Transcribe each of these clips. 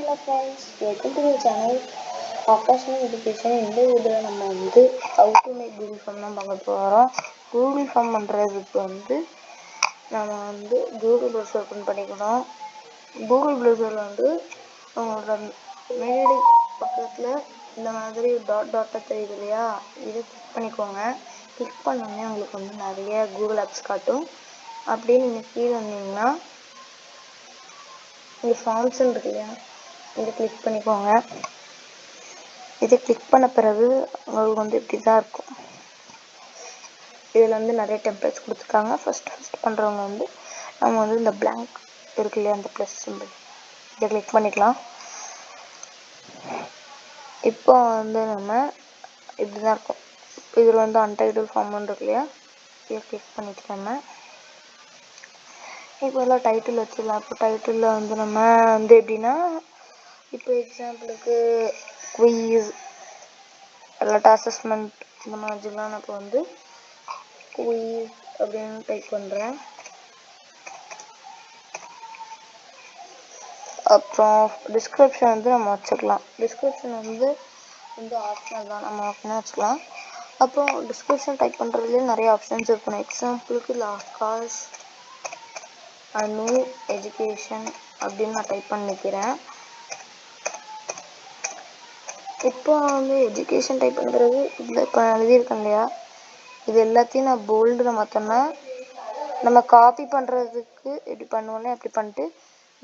Hello friends, welcome to my channel Akash education. இந்த இதில் நம்ம வந்து how to make Google form தான் பார்க்க போகிறோம். கூகுள் ஃபார்ம் பண்ணுறதுக்கு வந்து நம்ம வந்து கூகுள் ப்ரௌசர் ஓப்பன் பண்ணிக்கணும். கூகுள் ப்ரௌசரில் வந்து உங்களோட மெயில் ஐடி பக்கத்தில் இந்த மாதிரி டாட்டாக தெரியுது இல்லையா, இதை கிளிக் பண்ணிக்கோங்க. கிளிக் பண்ணோடனே உங்களுக்கு வந்து நிறைய கூகுள் ஆப்ஸ் காட்டும். அப்படியே நீங்கள் கீழே வந்தீங்கன்னா இங்கே ஃபார்ம்ஸ் இருக்கு இல்லையா, இதை கிளிக் பண்ணிக்கோங்க. இதை கிளிக் பண்ண பிறகு உங்களுக்கு வந்து இப்படி தான் இருக்கும். இதில் வந்து நிறைய டெம்ப்ளேட்ஸ் கொடுத்துருக்காங்க. ஃபஸ்ட் பண்ணுறவங்க வந்து நம்ம வந்து இந்த பிளாங்க் இருக்கு இல்லையா, அந்த ப்ளஸ் சிம்பிள், இதை கிளிக் பண்ணிக்கலாம். இப்போ வந்து நம்ம இப்படி தான் இருக்கும். இதில் வந்து அன்டைட்டில் ஃபார்ம் இருக்கு இல்லையா, இதை கிளிக் பண்ணிட்டு நம்ம இப்போ எல்லாம் டைட்டில் வச்சிடலாம். இப்போ டைட்டிலில் வந்து நம்ம வந்து எப்படின்னா, இப்போ எக்ஸாம்பிளுக்கு குவீஸ் இல்லாட்டா அசஸ்மெண்ட் இந்த மாதிரிலாம் நான் இப்போ வந்து குவீஸ் அப்படின்னு டைப் பண்ணுறேன். அப்புறம் டிஸ்கிரிப்ஷன் வந்து நம்ம வச்சுக்கலாம். டிஸ்கிரிப்ஷன் வந்து ஆப்ஷனல் தான், நம்ம ஆப்ஷனாக வச்சுக்கலாம். அப்புறம் டிஸ்கிரிப்ஷன் டைப் பண்ணுறதுலேயே நிறைய ஆப்ஷன்ஸ் இருக்கணும். எக்ஸாம்பிளுக்கு ஆகாஷ் அனு எஜுகேஷன் அப்படின்னு நான் டைப் பண்ணிக்கிறேன். இப்போ வந்து எஜுகேஷன் டைப் பண்ணுறது இதில் இப்போ எழுதியிருக்கேன் இல்லையா, இது எல்லாத்தையும் நான் போல்டில் மாற்றோன்னா நம்ம காப்பி பண்ணுறதுக்கு எப்படி பண்ணுவோம்னா எப்படி பண்ணிட்டு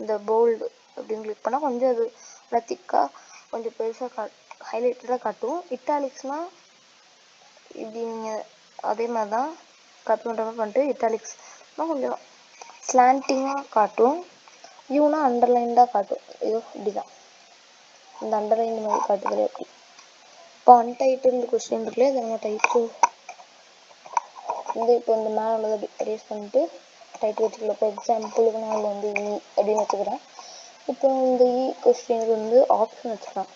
இந்த போல்டு அப்படின்னு கிளிக் பண்ணால் கொஞ்சம் அது திக்காக கொஞ்சம் பெருசாக ஹைலைட்டடாக காட்டும். இட்டாலிக்ஸ்னால் இப்படி நீங்கள் அதே மாதிரி தான் காப்பி பண்ணுற மாதிரி பண்ணிட்டு இட்டாலிக்ஸ்னால் கொஞ்சம் ஸ்லாண்டிங்காக காட்டும். யூனா அண்டர்லைன்டாக காட்டும். இதோ இப்படி தான் இந்த அண்டர்லைன் மாதிரி காட்டுதலே அப்படி. இப்போ அன்டைட்டில் கொஸ்டின் இருக்குல்லையே, இதை நம்ம டைட்டில் வந்து இப்போ இந்த மேலே உள்ளதை அப்படி எரேஸ் பண்ணிட்டு டைட்டில் வச்சுக்கலாம். இப்போ எக்ஸாம்பிளுக்கு நான் வந்து அப்படின்னு வச்சுக்கிறேன். இப்போ இந்த கொஸ்டினுக்கு வந்து ஆப்ஷன் வச்சுக்கலாம்.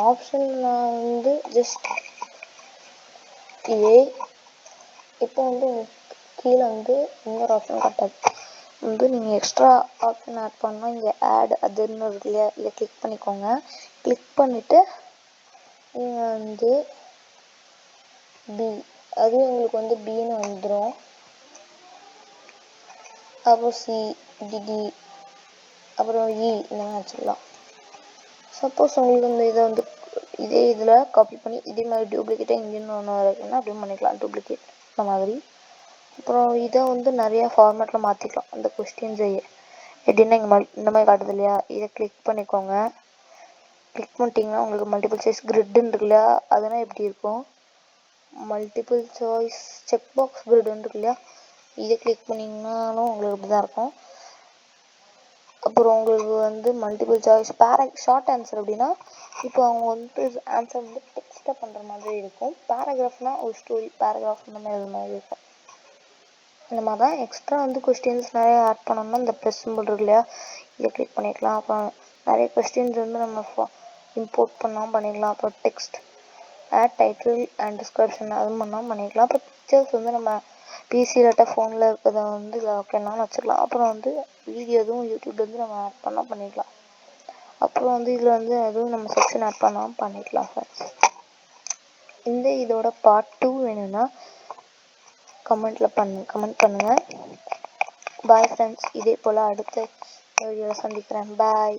ஆப்ஷன் நான் வந்து ஜஸ்ட் ஏ. இப்போ வந்து கீழே வந்து இன்னொரு ஆப்ஷன் காட்டாது. வந்து நீங்கள் எக்ஸ்ட்ரா ஆப்ஷன் ஆட் பண்ணால் இங்கே ஆட் அதுன்னு இருக்கு இல்லையா, இதை கிளிக் பண்ணிக்கோங்க. கிளிக் பண்ணிவிட்டு நீங்கள் வந்து பி, அதுவும் உங்களுக்கு வந்து பின்னு வந்துடும். அப்புறம் சி, டிடி, அப்புறம் இ இந்த மாதிரி வச்சுக்கலாம். சப்போஸ் உங்களுக்கு வந்து இதை வந்து இதே இதில் காப்பி பண்ணி இதே மாதிரி டூப்ளிகேட்டாக இங்கேன்னு ஒன்று இருக்குன்னா அப்படின்னு பண்ணிக்கலாம். டூப்ளிகேட் இந்த மாதிரி. அப்புறம் இதை வந்து நிறையா ஃபார்மேட்டில் மாற்றிக்கலாம். அந்த கொஸ்டின்ஸையே எப்படின்னா இங்கே இந்த மாதிரி காட்டுது இல்லையா, இதை கிளிக் பண்ணிக்கோங்க. கிளிக் பண்ணிட்டீங்கன்னா உங்களுக்கு மல்டிபிள் சாய்ஸ் கிரிட்டுன்னு இருக்கு இல்லையா, அதனால் எப்படி இருக்கும், மல்டிபிள் சாய்ஸ் செக் பாக்ஸ் கிரிட்டுன்னு இருக்கு இல்லையா, இதை கிளிக் பண்ணிங்கன்னாலும் உங்களுக்கு இப்படி தான் இருக்கும். அப்புறம் உங்களுக்கு வந்து மல்டிபிள் சாய்ஸ் ஷார்ட் ஆன்சர் அப்படின்னா இப்போ அவங்க வந்து ஆன்சர் வந்து டெக்ஸ்ட்டாக பண்ணுற மாதிரி இருக்கும். பேராகிராஃப்னால் ஒரு ஸ்டோரி பேராகிராஃப் இந்த மாதிரி மாதிரி இருக்கும். இந்த மாதிரி தான் எக்ஸ்ட்ரா வந்து கொஸ்டின்ஸ் நிறைய ஆட் பண்ணோம்னா இந்த ப்ளஸ் சிம்பிள் இருக்கு இல்லையா, இதை கிளிக் பண்ணிக்கலாம். அப்புறம் நிறைய கொஸ்டின்ஸ் வந்து நம்ம இம்போர்ட் பண்ணாமல் பண்ணிக்கலாம். அப்புறம் text add title and description அதுவும் பண்ணாமல் பண்ணிக்கலாம். அப்புறம் பிக்சர்ஸ் வந்து நம்ம பிசி இல்லாட்டா ஃபோனில் இருக்கிறத வந்து இதில் ஓகேனாலும் வச்சுக்கலாம். அப்புறம் வந்து வீடியோ எதுவும் யூடியூப் வந்து நம்ம ஆட் பண்ணால் பண்ணிக்கலாம். அப்புறம் வந்து இதில் வந்து எதுவும் நம்ம செக்ஷன் ஆட் பண்ணாமல் பண்ணிக்கலாம் ஃப்ரெண்ட்ஸ். இந்த இதோட பார்ட் 2 வேணும்னா கமெண்ட் பண்ணுங்கள். பாய் ஃப்ரெண்ட்ஸ், இதே போல் அடுத்த வீடியோவில் சந்திக்கிறேன். பாய்.